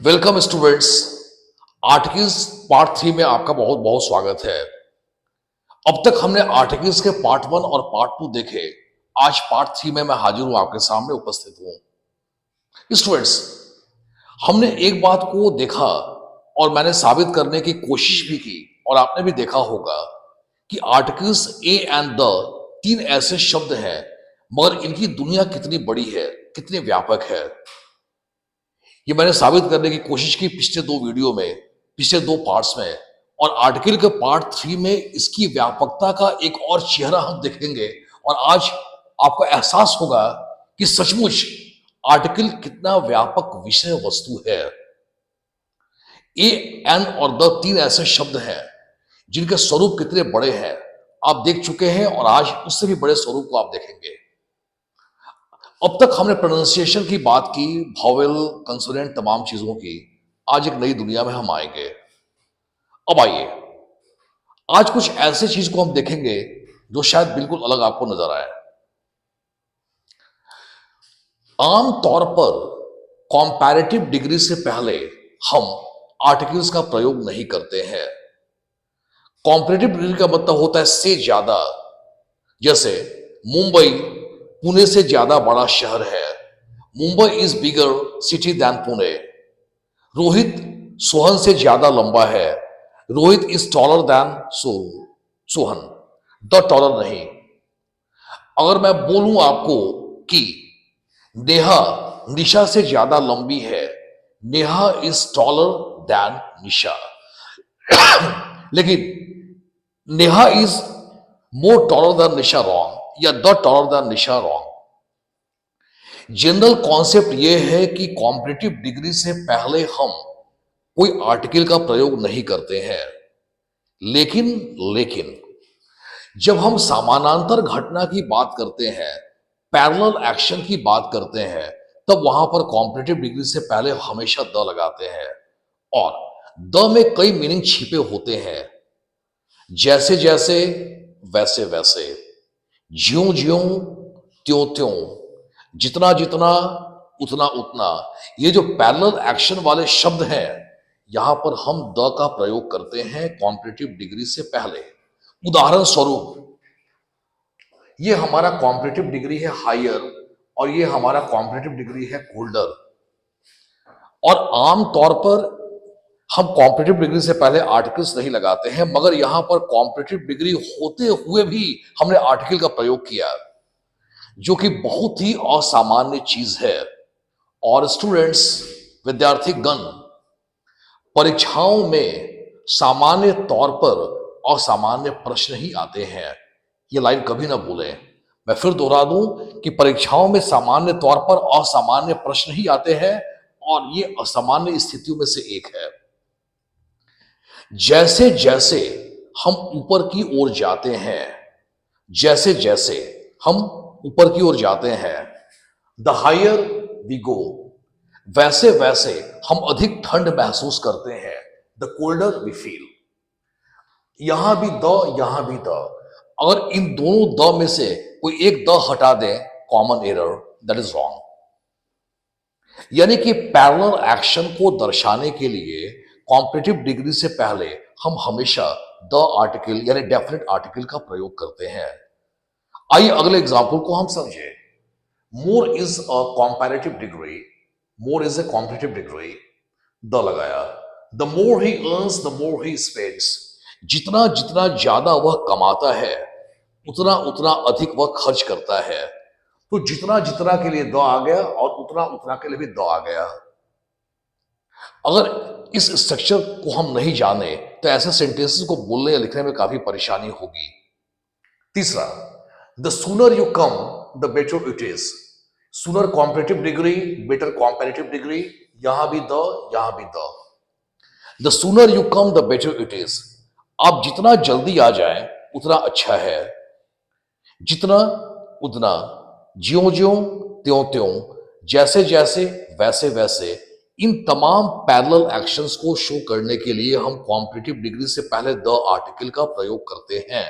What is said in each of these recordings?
Welcome students. Articles part 3 में आपका बहुत बहुत स्वागत है। अब तक हमने आर्टिकल्स के पार्ट 1 और पार्ट 2 देखे। आज पार्ट 3 में मैं हाजिर हूं, आपके सामने उपस्थित हूं। स्टूडेंट्स, हमने एक बात को देखा और मैंने साबित करने की कोशिश भी की, और आपने भी देखा होगा कि आर्टिकल्स ए एंड द तीन ऐसे शब्द हैं, मगर इनकी दुनिया कितनी बड़ी है, कितनी व्यापक है, ये मैंने साबित करने की कोशिश की पिछले दो वीडियो में, पिछले दो पार्ट्स में। और आर्टिकल के पार्ट 3 में इसकी व्यापकता का एक और चेहरा हम देखेंगे, और आज आपको एहसास होगा कि सचमुच आर्टिकल कितना व्यापक विषय वस्तु है। ए, एन और द तीन ऐसे शब्द हैं जिनके स्वरूप कितने बड़े हैं आप देख चुके हैं, और आज उससे भी बड़े स्वरूप को आप देखेंगे। अब तक हमने प्रोनाउंसिएशन की बात की, वॉवेल, कंसोनेंट, तमाम चीजों की। आज एक नई दुनिया में हम आएंगे। अब आइए, आज कुछ ऐसे चीज को हम देखेंगे जो शायद बिल्कुल अलग आपको नजर आए। आम तौर पर कॉम्पैरेटिव डिग्री से पहले हम आर्टिकल्स का प्रयोग नहीं करते हैं। कॉम्पैरेटिव डिग्री का मतलब होता है से ज्यादा। जैसे मुंबई पुणे से ज्यादा बड़ा शहर है। Mumbai is bigger city than Pune. Rohit Sohan से ज्यादा लंबा है। Rohit is taller than Sohan. The taller नहीं। अगर मैं बोलूं आपको कि नेहा निशा से ज्यादा लंबी है, Neha is taller than Nisha, लेकिन Neha is more taller than Nisha wrong, या the taller than Nisha wrong. General concept यह है कि कॉम्पिटिटिव डिग्री से पहले हम कोई आर्टिकल का प्रयोग नहीं करते हैं। लेकिन लेकिन जब हम समानांतर घटना की बात करते हैं, पैरेलल एक्शन की बात करते हैं, तब वहां पर कॉम्पिटिटिव डिग्री से पहले हमेशा द लगाते हैं। और द में कई मीनिंग छिपे होते हैं, जैसे जैसे, वैसे वैसे, ज्यों ज्यों, त्यों त्यों, जितना जितना, उतना उतना। ये जो पैरेलल एक्शन वाले शब्द हैं, यहां पर हम द का प्रयोग करते हैं कॉम्पिटिटिव डिग्री से पहले। उदाहरण स्वरूप, ये हमारा कॉम्पिटिटिव डिग्री है हायर, और ये हमारा कॉम्पिटिटिव डिग्री है होल्डर। और आम तौर पर हम कॉम्पिटिटिव डिग्री से पहले आर्टिकल्स नहीं लगाते हैं, मगर यहां पर कॉम्पिटिटिव डिग्री होते हुए भी हमने आर्टिकल का प्रयोग किया, जो कि बहुत ही असामान्य चीज है। और स्टूडेंट्स, विद्यार्थी गण, परीक्षाओं में सामान्य तौर पर असामान्य प्रश्न ही आते हैं। ये लाइन कभी ना भूलें। मैं फिर दोहरा दूं कि परीक्षाओं में सामान्य तौर पर असामान्य प्रश्न ही आते हैं, और ये असामान्य स्थितियों में से एक है। जैसे जैसे हम ऊपर की ओर जाते हैं, जैसे जैसे हम ऊपर की ओर जाते हैं, द हायर वी गो, वैसे वैसे हम अधिक ठंड महसूस करते हैं, द कोल्डर वी फील। यहां भी द, यहां भी द। अगर इन दोनों द में से कोई एक द हटा दें, common error, that is wrong. यानी कि पैरेलल एक्शन को दर्शाने के लिए कॉम्पिटिटिव डिग्री से पहले हम हमेशा द आर्टिकल यानी डेफिनेट आर्टिकल का प्रयोग करते हैं। आइए अगले एग्जाम्पल को हम समझे। More is a comparative degree, more is a competitive degree, the लगाया। The more he earns the more he spends, जितना जितना ज्यादा वह कमाता है, उतना उतना अधिक वह खर्च करता है। तो जितना जितना के लिए द आ गया, और उतना उतना के लिए भी द आ गया। अगर इस स्ट्रक्चर को हम नहीं जाने तो ऐसे सेंटेंसेस को बोलने या लिखने में काफी परेशानी होगी। तीसरा, the sooner you come the better it is. Sooner competitive degree, better comparative degree, यहां भी द, यहां भी the. The sooner you come the better it is, आप जितना जल्दी आ जाए उतना अच्छा है। जितना, उतना, ज्यों ज्यों, त्यों त्यों, जैसे जैसे, वैसे वैसे। इन तमाम पैरेलल एक्शंस को शो करने के लिए हम कॉम्पिटिटिव डिग्री से पहले द आर्टिकल का प्रयोग करते हैं।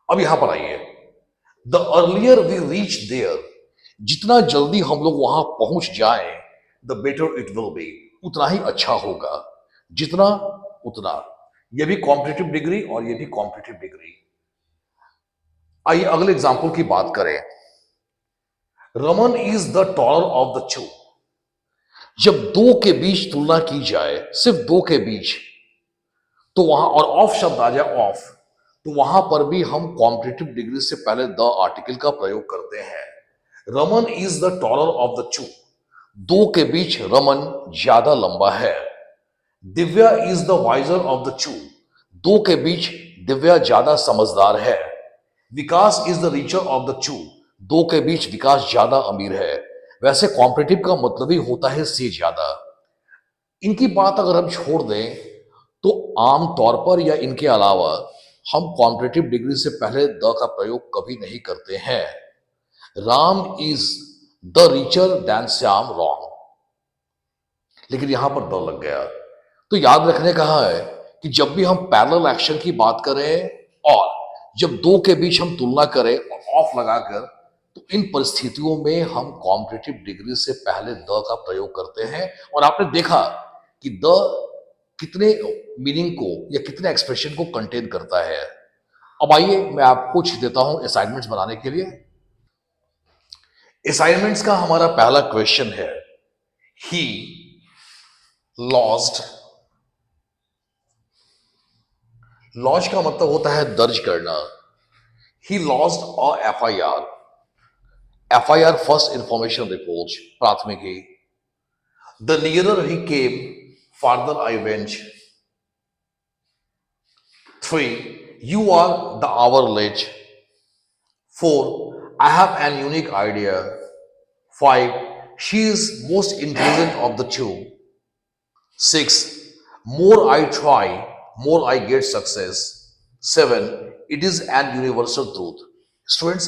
अब यहां पर आइए, the earlier we reach there, जितना जल्दी हम लोग वहां पहुंच जाएं, the better it will be, उतना ही अच्छा होगा, जितना उतना। ये भी कॉम्पिटिटिव डिग्री और ये भी कॉम्पिटिटिव डिग्री। आइए अगले एग्जाम्पल की बात करें। Raman is the taller of the to. जब दो के बीच तुलना की जाए, सिर्फ दो के बीच, तो वहां और ऑफ शब्द आ जाए ऑफ, तो वहां पर भी हम कॉम्पिटिटिव डिग्री से पहले द आर्टिकल का प्रयोग करते हैं। Raman is the taller of the two. दो के बीच रमन ज्यादा लंबा है। Divya is the wiser of the two. दो के बीच दिव्या ज्यादा समझदार है। Vikas is the richer of the two. दो के बीच विकास ज्यादा अमीर है। वैसे कॉम्पिटिटिव का मतलब ही होता है से ज्यादा। इनकी बात अगर हम छोड़ दें तो आम तौर पर या इनके अलावा हम कॉम्पिटिटिव डिग्री से पहले द का प्रयोग कभी नहीं करते हैं। Ram is the richer than Shyam wrong, लेकिन यहां पर द लग गया। तो याद रखने कहा है कि जब भी हम पैरेलल एक्शन की बात करें और जब दो के बीच हम तुलना करें ऑफ लगाकर, तो इन परिस्थितियों में हम कॉम्पिटिटिव डिग्री से पहले द का प्रयोग करते हैं। और आपने देखा कि द कितने मीनिंग को या कितने एक्सप्रेशन को कंटेन करता है। अब आइए मैं आपको कुछ देता हूं असाइनमेंट्स बनाने के लिए। असाइनमेंट्स का हमारा पहला क्वेश्चन है, ही लॉस्ट। लॉज का मतलब होता है दर्ज करना। He lost a FIR. FIR first information report, प्राथमिकी। The nearer he came farther I went. 3. You are the hour late. 4. I have an unique idea. 5. She is most intelligent of the two. 6. More I try, more I get success. 7. It is an universal truth. Students,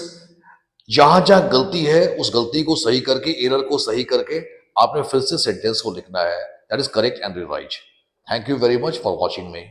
जहां जहां गलती है उस गलती को सही करके, error को सही करके आपने फिर से सेंटेंस को लिखना है। That is correct and revise. Thank you very much for watching me.